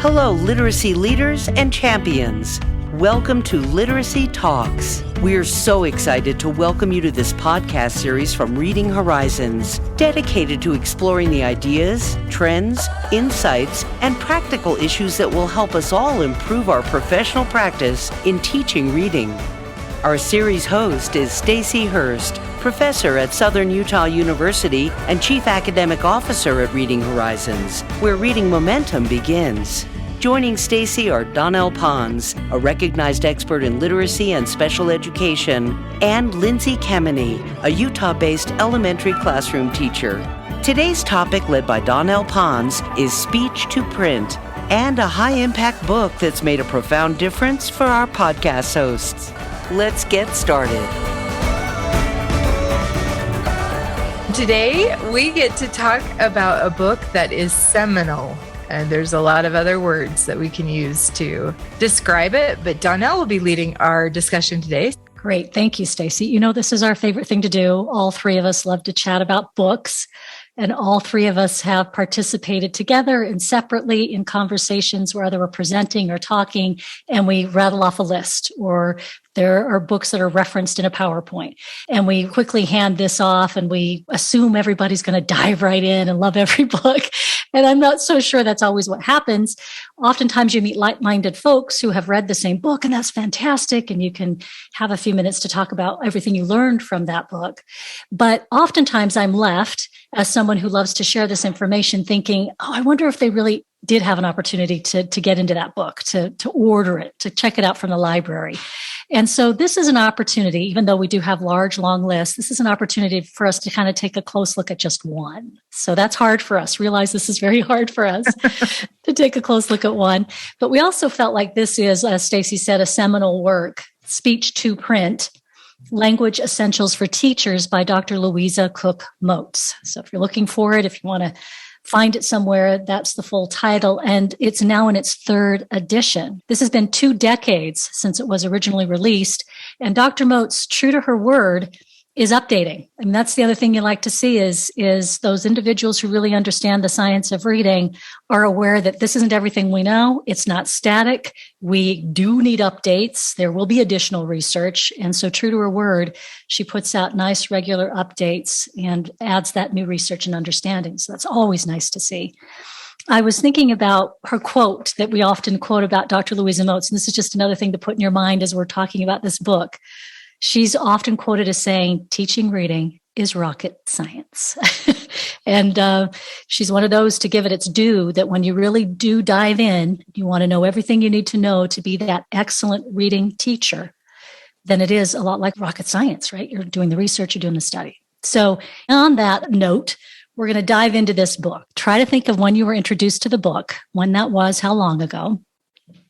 Hello, literacy leaders and champions. Welcome to Literacy Talks. We're so excited to welcome you to this podcast series from Reading Horizons, dedicated to exploring the ideas, trends, insights, and practical issues that will help us all improve our professional practice in teaching reading. Our series host is Stacy Hurst, professor at Southern Utah University and chief academic officer at Reading Horizons, where reading momentum begins. Joining Stacy are Donnell Pons, a recognized expert in literacy and special education, and Lindsay Kemeny, a Utah-based elementary classroom teacher. Today's topic, led by Donnell Pons, is speech to print, and a high-impact book that's made a profound difference for our podcast hosts. Let's get started. Today, we get to talk about a book that is seminal. And there's a lot of other words that we can use to describe it, but Donnell will be leading our discussion today. Great. Thank you, Stacy. You know, this is our favorite thing to do. All three of us love to chat about books, and all three of us have participated together and separately in conversations where either we're presenting or talking, and we rattle off a list, or there are books that are referenced in a PowerPoint, and we quickly hand this off and we assume everybody's going to dive right in and love every book. And I'm not so sure that's always what happens. Oftentimes you meet like-minded folks who have read the same book, and that's fantastic. And you can have a few minutes to talk about everything you learned from that book. But oftentimes I'm left as someone who loves to share this information thinking, oh, I wonder if they really did have an opportunity to get into that book, to order it, to check it out from the library. And so this is an opportunity, even though we do have large, long lists, this is an opportunity for us to kind of take a close look at just one. So that's hard for us. Realize this is very hard for us to take a close look at one. But we also felt like this is, as Stacy said, a seminal work, Speech to Print, Language Essentials for Teachers by Dr. Louisa Cook Moats. So if you're looking for it, if you want to find it somewhere, that's the full title. And it's now in its third edition. This has been 2 decades since it was originally released. And Dr. Moats, true to her word, is updating. I mean, that's the other thing you like to see is those individuals who really understand the science of reading are aware that this isn't everything we know. It's not static. We do need updates. There will be additional research. And so true to her word, she puts out nice regular updates and adds that new research and understanding. So that's always nice to see. I was thinking about her quote that we often quote about Dr. Louisa Moats, and this is just another thing to put in your mind as we're talking about this book. She's often quoted as saying, teaching reading is rocket science. And she's one of those, to give it its due, that when you really do dive in, you want to know everything you need to know to be that excellent reading teacher, then it is a lot like rocket science, right? You're doing the research, you're doing the study. So on that note, we're going to dive into this book. Try to think of when you were introduced to the book, when that was, how long ago.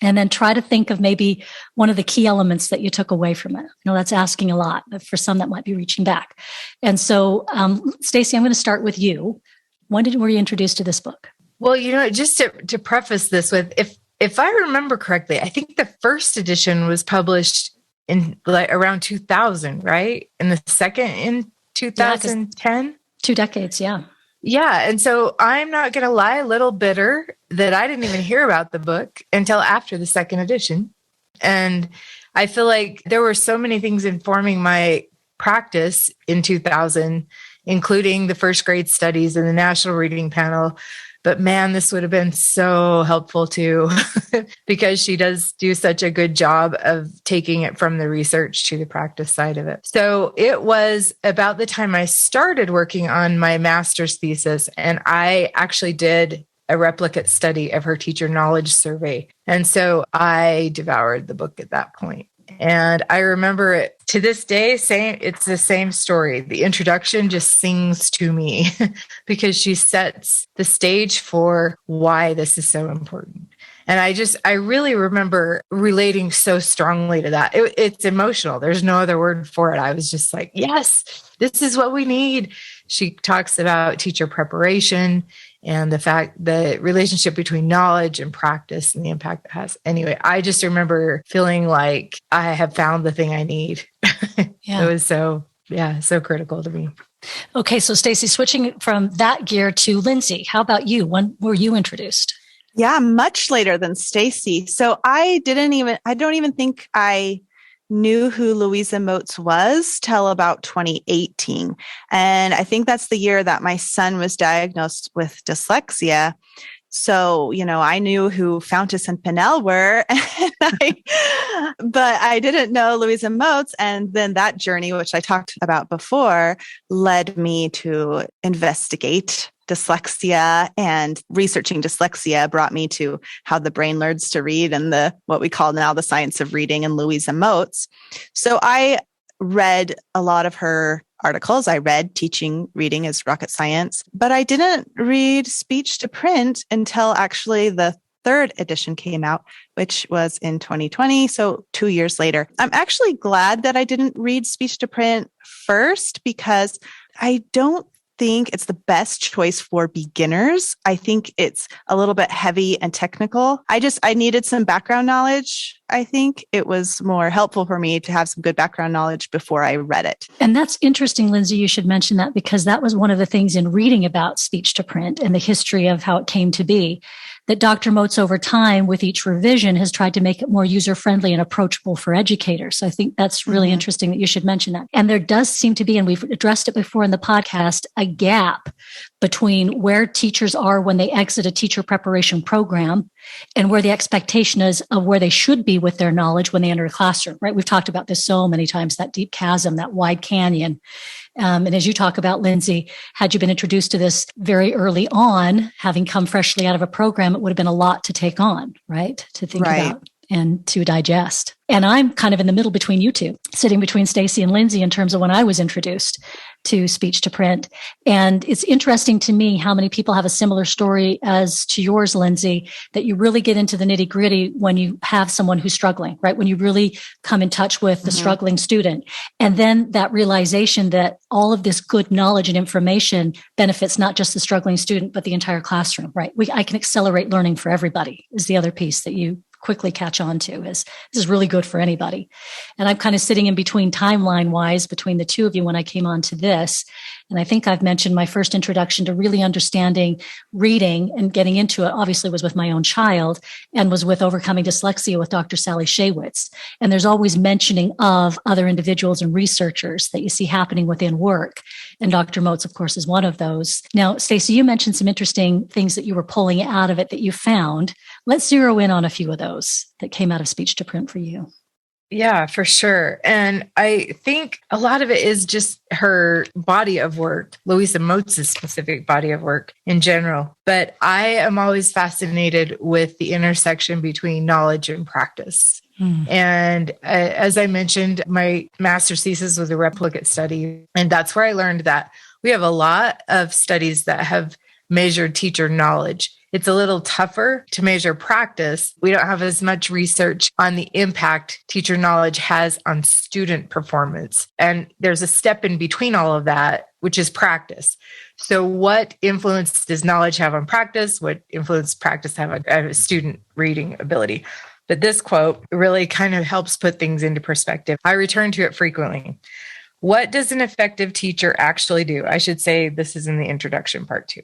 And then try to think of maybe one of the key elements that you took away from it. You know, that's asking a lot, but for some that might be reaching back. And so, Stacy, I'm going to start with you. When were you introduced to this book? Well, you know, just to preface this with, if I remember correctly, I think the first edition was published in around 2000, right? And the second in 2010? 2 decades, yeah. Yeah. And so I'm not going to lie, a little bitter that I didn't even hear about the book until after the second edition. And I feel like there were so many things informing my practice in 2000, including the first grade studies and the National Reading Panel. But man, this would have been so helpful too, because she does do such a good job of taking it from the research to the practice side of it. So it was about the time I started working on my master's thesis, and I actually did a replicate study of her teacher knowledge survey. And so I devoured the book at that point. And I remember it to this day, it's the same story. The introduction just sings to me because she sets the stage for why this is so important. And I really remember relating so strongly to that. It's emotional. There's no other word for it. I was just like, yes, this is what we need. She talks about teacher preparation and the relationship between knowledge and practice and the impact it has. Anyway, I just remember feeling like I have found the thing I need. Yeah. It was so critical to me. Okay, so Stacy, switching from that gear to Lindsay, how about you? When were you introduced? Yeah, much later than Stacy. So I don't even think I knew who Louisa Moats was till about 2018. And I think that's the year that my son was diagnosed with dyslexia. So, I knew who Fountas and Pinnell were, but I didn't know Louisa Moats. And then that journey, which I talked about before, led me to investigate dyslexia, and researching dyslexia brought me to How the Brain Learns to Read and what we call now the Science of Reading and Louisa Moats. So I read a lot of her articles. I read Teaching Reading is Rocket Science, but I didn't read Speech to Print until actually the third edition came out, which was in 2020. So 2 years later. I'm actually glad that I didn't read Speech to Print first, because I don't think it's the best choice for beginners. I think it's a little bit heavy and technical. I needed some background knowledge. I think it was more helpful for me to have some good background knowledge before I read it. And that's interesting, Lindsay, you should mention that, because that was one of the things in reading about Speech to Print and the history of how it came to be, that Dr. Moats over time with each revision has tried to make it more user-friendly and approachable for educators. So I think that's really interesting that you should mention that. And there does seem to be, and we've addressed it before in the podcast, a gap between where teachers are when they exit a teacher preparation program and where the expectation is of where they should be with their knowledge when they enter a classroom, right? We've talked about this so many times, that deep chasm, that wide canyon. And as you talk about, Lindsay, had you been introduced to this very early on, having come freshly out of a program, it would have been a lot to take on, right? To think about and to digest. And I'm kind of in the middle between you two, sitting between Stacy and Lindsay in terms of when I was introduced to Speech to Print. And it's interesting to me how many people have a similar story as to yours, Lindsay, that you really get into the nitty gritty when you have someone who's struggling, right? When you really come in touch with the struggling student. And then that realization that all of this good knowledge and information benefits not just the struggling student, but the entire classroom, right? I can accelerate learning for everybody is the other piece that you quickly catch on to. Is this is really good for anybody. And I'm kind of sitting in between timeline wise between the two of you when I came on to this. And I think I've mentioned my first introduction to really understanding reading and getting into it obviously was with my own child and was with Overcoming Dyslexia with Dr. Sally Shaywitz. And there's always mentioning of other individuals and researchers that you see happening within work. And Dr. Moats, of course, is one of those. Now, Stacy, you mentioned some interesting things that you were pulling out of it that you found. Let's zero in on a few of those that came out of Speech to Print for you. Yeah, for sure. And I think a lot of it is just her body of work, Louisa Moats' specific body of work in general. But I am always fascinated with the intersection between knowledge and practice. And as I mentioned, my master's thesis was a replicate study. And that's where I learned that we have a lot of studies that have measured teacher knowledge. It's a little tougher to measure practice. We don't have as much research on the impact teacher knowledge has on student performance. And there's a step in between all of that, which is practice. So what influence does knowledge have on practice? What influence practice have on a student reading ability? But this quote really kind of helps put things into perspective. I return to it frequently. What does an effective teacher actually do? I should say this is in the introduction part too.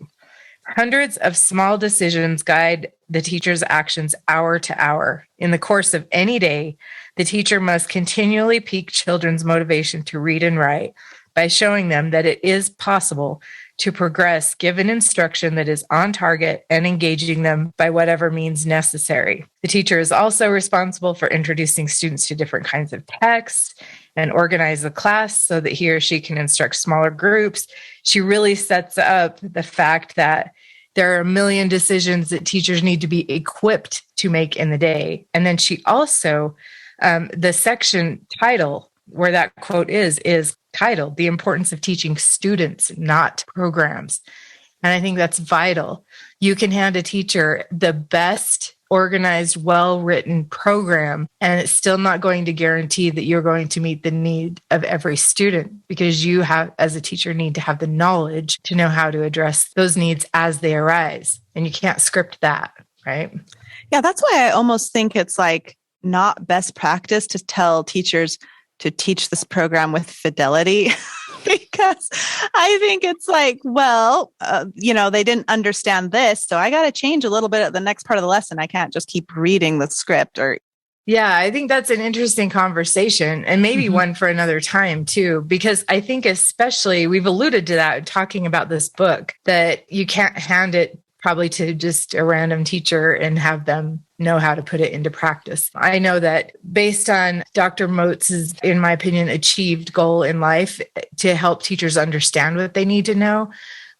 Hundreds of small decisions guide the teacher's actions hour to hour. In the course of any day, the teacher must continually pique children's motivation to read and write by showing them that it is possible to progress given instruction that is on target and engaging them by whatever means necessary. The teacher is also responsible for introducing students to different kinds of texts and organize the class so that he or she can instruct smaller groups. She really sets up the fact that there are a million decisions that teachers need to be equipped to make in the day. And then she also, the section title where that quote is titled The Importance of Teaching Students, Not Programs. And I think that's vital. You can hand a teacher the best organized, well-written program, and it's still not going to guarantee that you're going to meet the need of every student, because you have, as a teacher, need to have the knowledge to know how to address those needs as they arise. And you can't script that, right? Yeah, that's why I almost think it's like not best practice to tell teachers, to teach this program with fidelity because I think it's like, well, they didn't understand this. So I got to change a little bit at the next part of the lesson. I can't just keep reading the script or. Yeah, I think that's an interesting conversation and maybe one for another time too, because I think especially we've alluded to that talking about this book, that you can't hand it probably to just a random teacher and have them know how to put it into practice. I know that based on Dr. Moats's, in my opinion, achieved goal in life to help teachers understand what they need to know,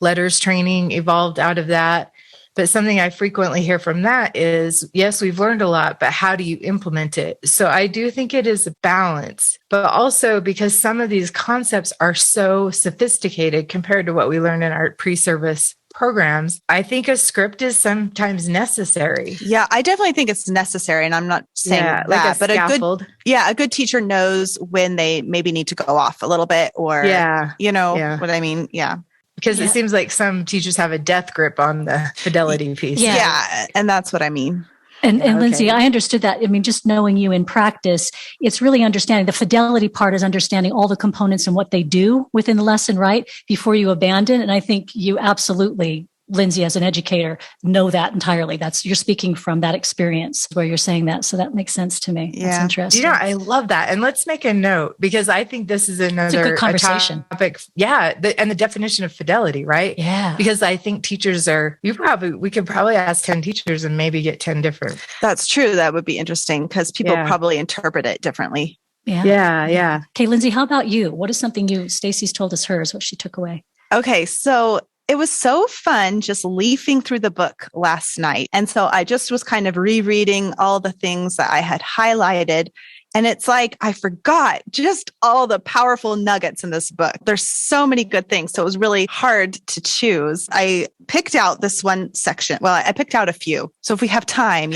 letters training evolved out of that. But something I frequently hear from that is, yes, we've learned a lot, but how do you implement it? So I do think it is a balance, but also because some of these concepts are so sophisticated compared to what we learn in our pre-service programs, I think a script is sometimes necessary. Yeah, I definitely think it's necessary. And I'm not saying that, like a but scaffold. a good teacher knows when they maybe need to go off a little bit or, what I mean? Yeah. Because it seems like some teachers have a death grip on the fidelity piece. Yeah. And that's what I mean. And Lindsay, I understood that. I mean, just knowing you in practice, it's really understanding the fidelity part is understanding all the components and what they do within the lesson, right? Before you abandon. And I think you absolutely, Lindsay, as an educator, know that entirely. You're speaking from that experience where you're saying that. So that makes sense to me. Yeah. That's interesting. I love that. And let's make a note because I think this is another good conversation topic. Yeah. And the definition of fidelity, right? Yeah. Because I think teachers we could probably ask 10 teachers and maybe get 10 different. That's true. That would be interesting because people probably interpret it differently. Yeah. Okay, Lindsay, how about you? What is something Stacy's told us hers, what she took away? Okay. So it was so fun just leafing through the book last night. And so I just was kind of rereading all the things that I had highlighted. And it's like, I forgot just all the powerful nuggets in this book. There's so many good things. So it was really hard to choose. I picked out this one section. Well, I picked out a few. So if we have time,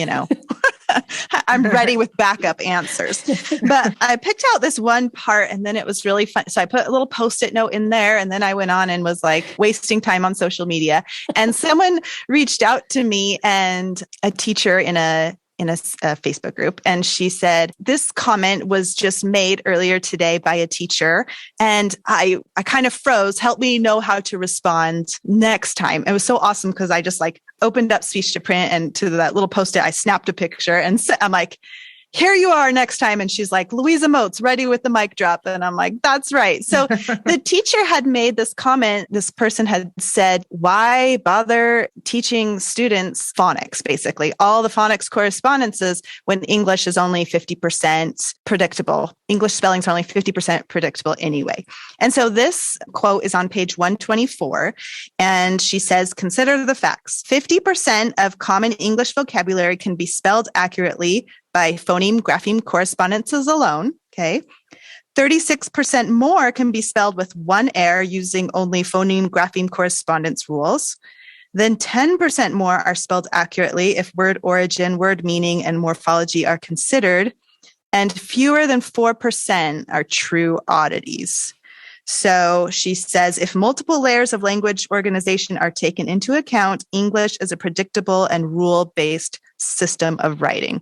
I'm ready with backup answers. But I picked out this one part and then it was really fun. So I put a little Post-it note in there and then I went on and was like wasting time on social media. And someone reached out to me and a teacher in a Facebook group. And she said, this comment was just made earlier today by a teacher. And I kind of froze, help me know how to respond next time. It was so awesome because I just opened up Speech to Print and to that little Post-it, I snapped a picture and I'm like, here you are next time. And she's like, Louisa Moats, ready with the mic drop. And I'm like, that's right. So the teacher had made this comment. This person had said, why bother teaching students phonics, basically all the phonics correspondences when English is only 50% predictable. English spellings are only 50% predictable anyway. And so this quote is on page 124. And she says, consider the facts. 50% of common English vocabulary can be spelled accurately by phoneme-grapheme correspondences alone, okay? 36% more can be spelled with one error using only phoneme-grapheme correspondence rules. Then 10% more are spelled accurately if word origin, word meaning, and morphology are considered. And fewer than 4% are true oddities. So she says, if multiple layers of language organization are taken into account, English is a predictable and rule-based system of writing.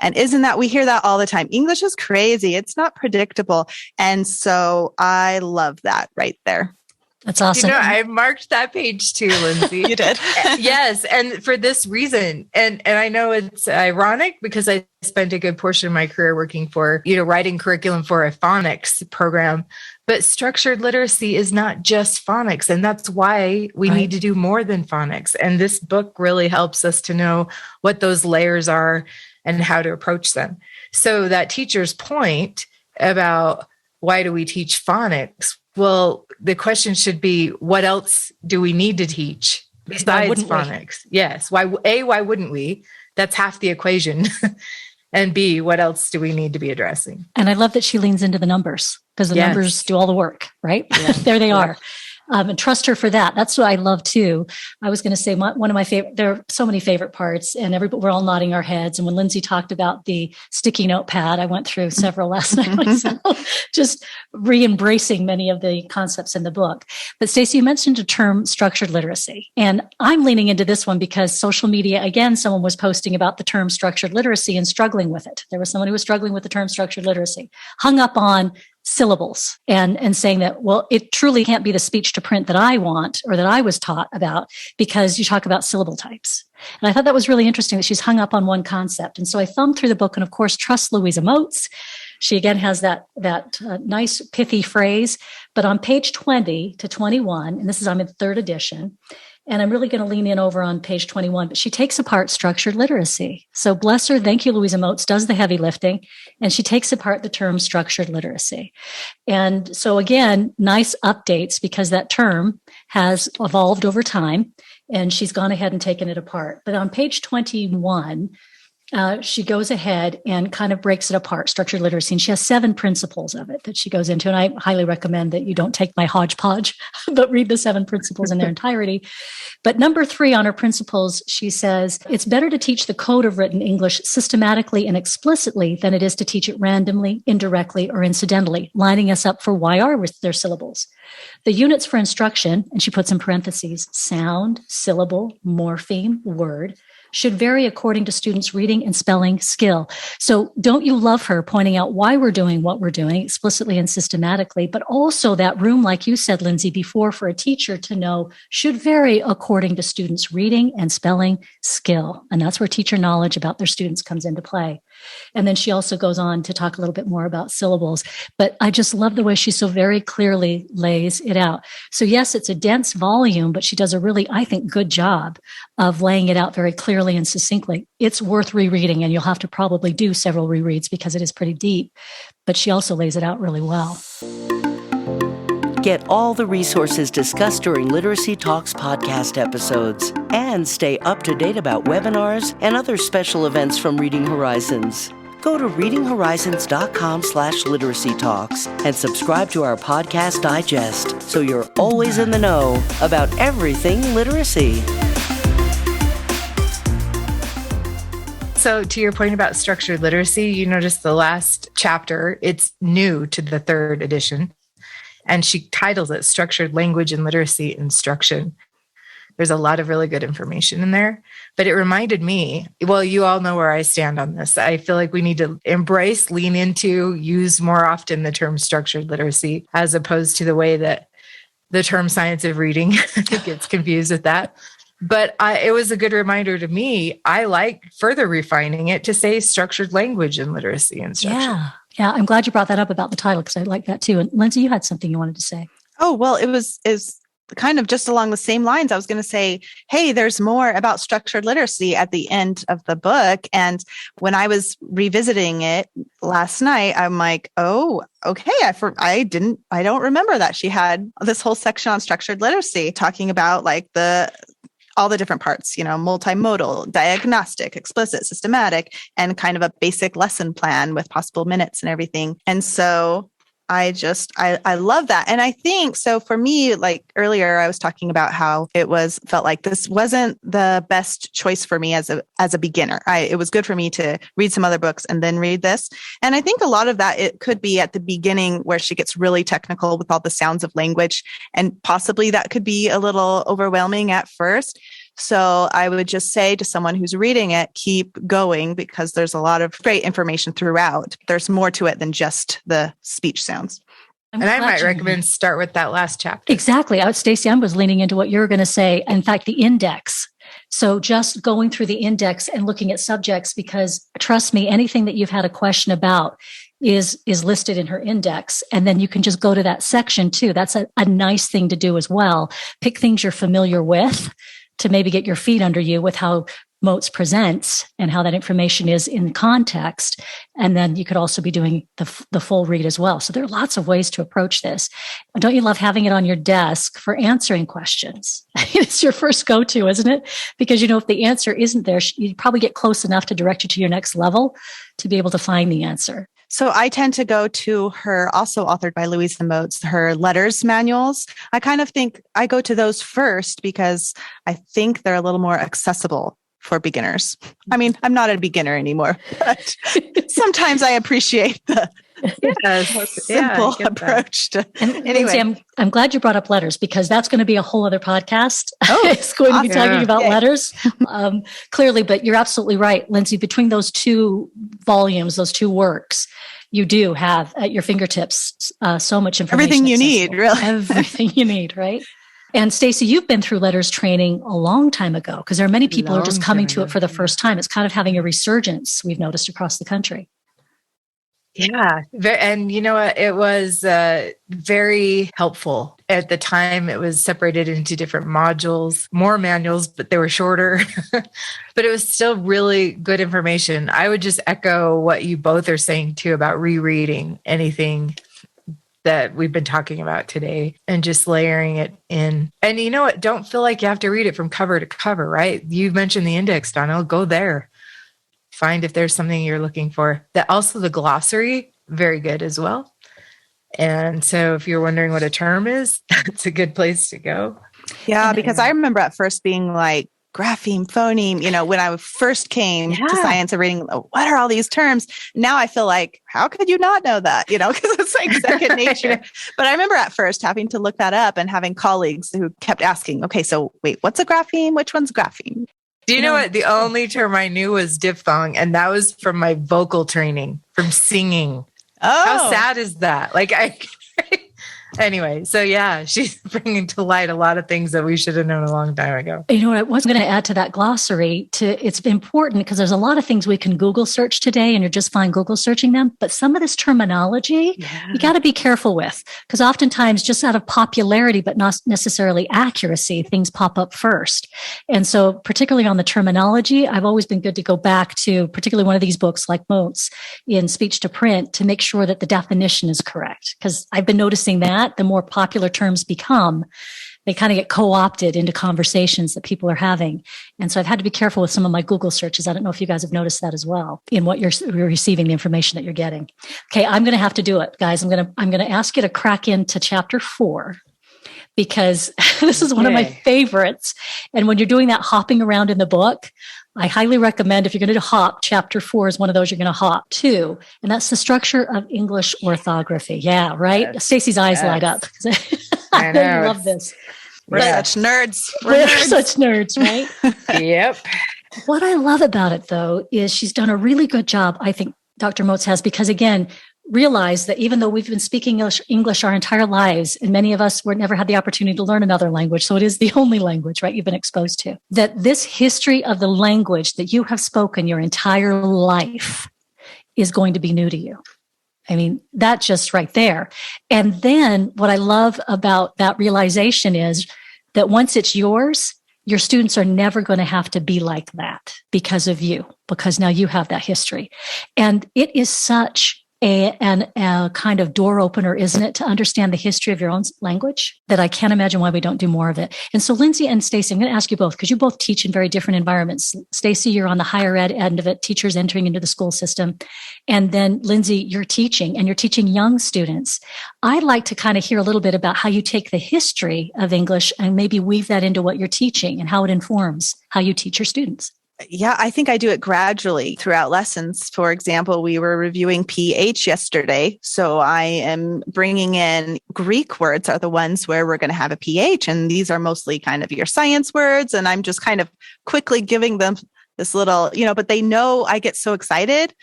And we hear that all the time. English is crazy. It's not predictable. And so I love that right there. That's awesome. I marked that page too, Lindsay. You did? Yes. And for this reason, and I know it's ironic because I spent a good portion of my career working for, writing curriculum for a phonics program, but structured literacy is not just phonics. And that's why we need to do more than phonics. And this book really helps us to know what those layers are and how to approach them. So that teacher's point about why do we teach phonics? Well, the question should be, what else do we need to teach besides phonics? Yes. Why wouldn't we? That's half the equation. And B, what else do we need to be addressing? And I love that she leans into the numbers because the numbers do all the work, right? Yeah. There they are. and trust her for that. That's what I love too. I was going to say one of my favorite, there are so many favorite parts, and we're all nodding our heads. And when Lindsay talked about the sticky note pad, I went through several last night myself, just re-embracing many of the concepts in the book. But Stacey, you mentioned the term structured literacy, and I'm leaning into this one because social media, again, someone was posting about the term structured literacy and struggling with it. There was someone who was struggling with the term structured literacy, hung up on syllables and saying that, well, it truly can't be the speech to print that I want or that I was taught about because you talk about syllable types. And I thought that was really interesting that she's hung up on one concept. And so I thumbed through the book and, of course, trust Louisa Moats. She again has that nice pithy phrase, but on page 20 to 21, and this is, I'm in third edition, and I'm really going to lean in over on page 21, but she takes apart structured literacy. So bless her, thank you, Louisa Moats, does the heavy lifting, and she takes apart the term structured literacy. And so again, nice updates because that term has evolved over time, and she's gone ahead and taken it apart. But on page 21, she goes ahead and kind of breaks it apart, structured literacy. And she has 7 principles of it that she goes into. And I highly recommend that you don't take my hodgepodge, but read the 7 principles in their entirety. But number 3 on her principles, she says, it's better to teach the code of written English systematically and explicitly than it is to teach it randomly, indirectly, or incidentally, lining us up for YR with their syllables. The units for instruction, and she puts in parentheses, sound, syllable, morpheme, word, should vary according to students' reading and spelling skill. So don't you love her pointing out why we're doing what we're doing explicitly and systematically, but also that room, like you said, Lindsay, before, for a teacher to know should vary according to students' reading and spelling skill. And that's where teacher knowledge about their students comes into play. And then she also goes on to talk a little bit more about syllables. But I just love the way she so very clearly lays it out. So yes, it's a dense volume, but she does a really, I think, good job of laying it out very clearly and succinctly. It's worth rereading, and you'll have to probably do several rereads because it is pretty deep. But she also lays it out really well. Get all the resources discussed during Literacy Talks podcast episodes and stay up to date about webinars and other special events from Reading Horizons. Go to readinghorizons.com/literacy talks and subscribe to our podcast digest so you're always in the know about everything literacy. So to your point about structured literacy, you notice the last chapter, it's new to the 3rd edition. And she titles it Structured Language and Literacy Instruction. There's a lot of really good information in there. But it reminded me, well, you all know where I stand on this. I feel like we need to embrace, lean into, use more often the term structured literacy, as opposed to the way that the term science of reading gets confused with that. But it was a good reminder to me. I like further refining it to say structured language and literacy instruction. Yeah, I'm glad you brought that up about the title because I like that too. And Lindsay, you had something you wanted to say. Oh, well, it was kind of just along the same lines. I was going to say, hey, there's more about structured literacy at the end of the book. And when I was revisiting it last night, I'm like, oh, okay, I don't remember that she had this whole section on structured literacy talking about like all the different parts, multimodal, diagnostic, explicit, systematic, and kind of a basic lesson plan with possible minutes and everything. And so I love that. And I think, so for me, like earlier, I was talking about how felt like this wasn't the best choice for me as a beginner. It was good for me to read some other books and then read this. And I think a lot of that, it could be at the beginning where she gets really technical with all the sounds of language. And possibly that could be a little overwhelming at first. So I would just say to someone who's reading it, keep going because there's a lot of great information throughout. There's more to it than just the speech sounds. And I might recommend start with that last chapter. Exactly. Stacey, I was leaning into what you were going to say. In fact, the index. So just going through the index and looking at subjects, because trust me, anything that you've had a question about is listed in her index. And then you can just go to that section too. That's a nice thing to do as well. Pick things you're familiar with to maybe get your feet under you with how Moats presents and how that information is in context. And then you could also be doing the full read as well. So there are lots of ways to approach this. Don't you love having it on your desk for answering questions? It's your first go-to, isn't it? Because, if the answer isn't there, you probably get close enough to direct you to your next level to be able to find the answer. So I tend to go to her, also authored by Louisa Moats, her letters manuals. I kind of think I go to those first because I think they're a little more accessible for beginners. I mean, I'm not a beginner anymore, but sometimes I appreciate the more simple approach to. And anyway, Lindsay, I'm glad you brought up letters because that's going to be a whole other podcast. Oh, it's going to be talking about Yay. letters, clearly. But you're absolutely right, Lindsay. Between those two volumes, those two works, you do have at your fingertips so much information. Everything you accessible. need, really. Everything you need, right? And Stacey, you've been through letters training a long time ago because there are many people who are just coming to it for the first time. It's kind of having a resurgence we've noticed across the country. Yeah. And you know what? It was very helpful. At the time, it was separated into different modules, more manuals, but they were shorter. But it was still really good information. I would just echo what you both are saying too about rereading anything that we've been talking about today and just layering it in. And you know what? Don't feel like you have to read it from cover to cover, right? You mentioned the index, Donnell. Go there. Find if there's something you're looking for. That also the glossary, very good as well. And so if you're wondering what a term is, that's a good place to go. Yeah, because I remember at first being like, grapheme, phoneme, when I first came to science and reading, what are all these terms? Now I feel like, how could you not know that? Because it's like second nature. But I remember at first having to look that up and having colleagues who kept asking, okay, so wait, what's a grapheme? Which one's grapheme? Do you know what? The only term I knew was diphthong, and that was from my vocal training, from singing. Oh, how sad is that? Anyway, so yeah, she's bringing to light a lot of things that we should have known a long time ago. You know what? I was going to add to that glossary. It's important because there's a lot of things we can Google search today, and you're just fine Google searching them. But some of this terminology, you got to be careful with because oftentimes, just out of popularity, but not necessarily accuracy, things pop up first. And so, particularly on the terminology, I've always been good to go back to particularly one of these books like Moats in Speech to Print to make sure that the definition is correct. Because I've been noticing that the more popular terms become, they kind of get co-opted into conversations that people are having. And so I've had to be careful with some of my Google searches. I don't know if you guys have noticed that as well in what you're receiving, the information that you're getting. Okay, I'm going to have to do it, guys. I'm going to ask you to crack into chapter 4 because this is one of my favorites. And when you're doing that hopping around in the book, I highly recommend if you're going to hop, chapter 4 is one of those you're going to hop to. And that's the structure of English orthography. Yeah, right? Yes. Stacey's eyes light up. I know. I love this. We're such nerds. We're such nerds, right? Yep. What I love about it, though, is she's done a really good job, I think Dr. Moats has, because again, realize that even though we've been speaking English our entire lives, and many of us were never had the opportunity to learn another language, so it is the only language, right, you've been exposed to, that this history of the language that you have spoken your entire life is going to be new to you. I mean, that just right there. And then what I love about that realization is that once it's yours, your students are never going to have to be like that because of you, because now you have that history. And it is such a kind of door opener, isn't it, to understand the history of your own language, that I can't imagine why we don't do more of it. And so Lindsay and Stacey, I'm going to ask you both, because you both teach in very different environments. Stacey, you're on the higher ed end of it, teachers entering into the school system. And then Lindsay, you're teaching, and you're teaching young students. I'd like to kind of hear a little bit about how you take the history of English and maybe weave that into what you're teaching and how it informs how you teach your students. Yeah, I think I do it gradually throughout lessons. For example, we were reviewing pH yesterday. So I am bringing in Greek words are the ones where we're going to have a pH. And these are mostly kind of your science words. And I'm just kind of quickly giving them this little, but they know I get so excited.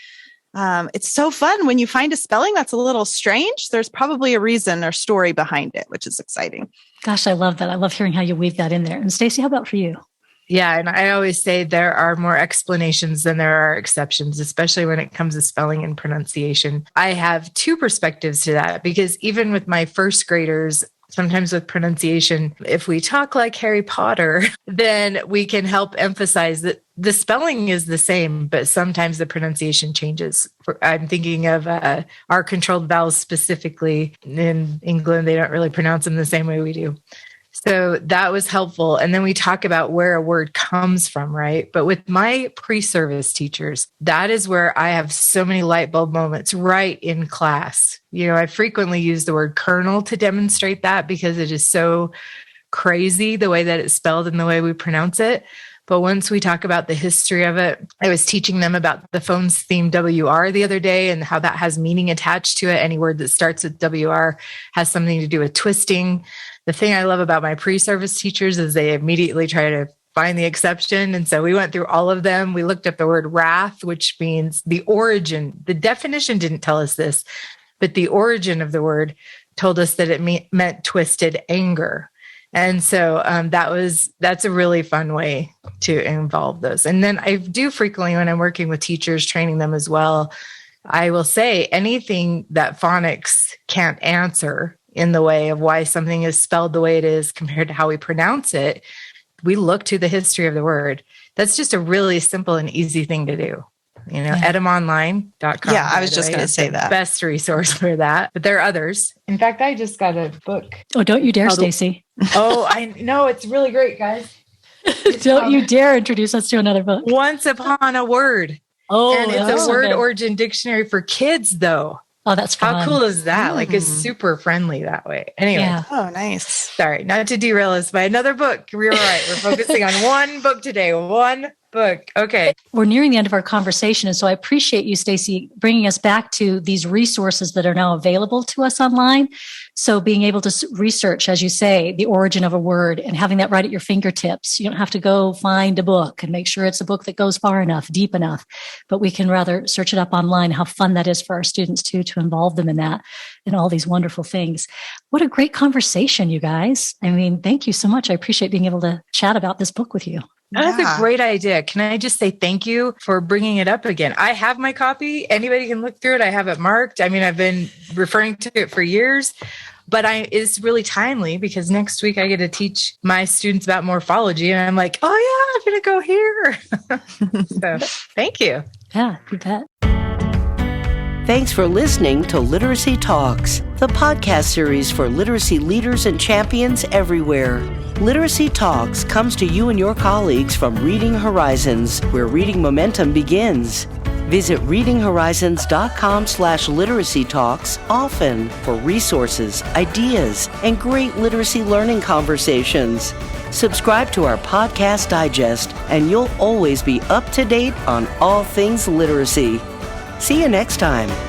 It's so fun when you find a spelling that's a little strange. There's probably a reason or story behind it, which is exciting. Gosh, I love that. I love hearing how you weave that in there. And Stacey, how about for you? Yeah, and I always say there are more explanations than there are exceptions, especially when it comes to spelling and pronunciation. I have two perspectives to that because even with my first graders, sometimes with pronunciation, if we talk like Harry Potter, then we can help emphasize that the spelling is the same, but sometimes the pronunciation changes. I'm thinking of our controlled vowels specifically. In England, they don't really pronounce them the same way we do. So that was helpful. And then we talk about where a word comes from, right? But with my pre-service teachers, that is where I have so many light bulb moments right in class. I frequently use the word kernel to demonstrate that because it is so crazy the way that it's spelled and the way we pronounce it. But once we talk about the history of it, I was teaching them about the phone's theme WR the other day and how that has meaning attached to it. Any word that starts with WR has something to do with twisting. The thing I love about my pre-service teachers is they immediately try to find the exception. And so we went through all of them. We looked up the word wrath, which means the origin. The definition didn't tell us this, but the origin of the word told us that it meant twisted anger. And so that's a really fun way to involve those. And then I do frequently, when I'm working with teachers, training them as well, I will say anything that phonics can't answer in the way of why something is spelled the way it is compared to how we pronounce it, we look to the history of the word. That's just a really simple and easy thing to do. edamonline.com. Yeah, I was just going to say that. Best resource for that. But there are others. In fact, I just got a book. Oh, don't you dare, Stacy. I know. It's really great, guys. Don't you dare introduce us to another book. Once Upon a Word. Oh, and it's a word origin dictionary for kids, though. Oh, that's fun. How cool is that? Like, it's super friendly that way. Anyway. Yeah. Oh, nice. Sorry, not to derail us by another book. You're right. We're focusing on one book today. One book. Okay. We're nearing the end of our conversation. And so I appreciate you, Stacy, bringing us back to these resources that are now available to us online. So being able to research, as you say, the origin of a word and having that right at your fingertips. You don't have to go find a book and make sure it's a book that goes far enough, deep enough, but we can rather search it up online. How fun that is for our students too, to involve them in that and all these wonderful things. What a great conversation, you guys. I mean, thank you so much. I appreciate being able to chat about this book with you. That's a great idea. Can I just say thank you for bringing it up again? I have my copy. Anybody can look through it. I have it marked. I mean, I've been referring to it for years, but it's really timely because next week I get to teach my students about morphology. And I'm like, oh yeah, I'm going to go here. So thank you. Yeah, you bet. Thanks for listening to Literacy Talks, the podcast series for literacy leaders and champions everywhere. Literacy Talks comes to you and your colleagues from Reading Horizons, where reading momentum begins. Visit readinghorizons.com/literacy talks often for resources, ideas, and great literacy learning conversations. Subscribe to our podcast digest, and you'll always be up to date on all things literacy. See you next time.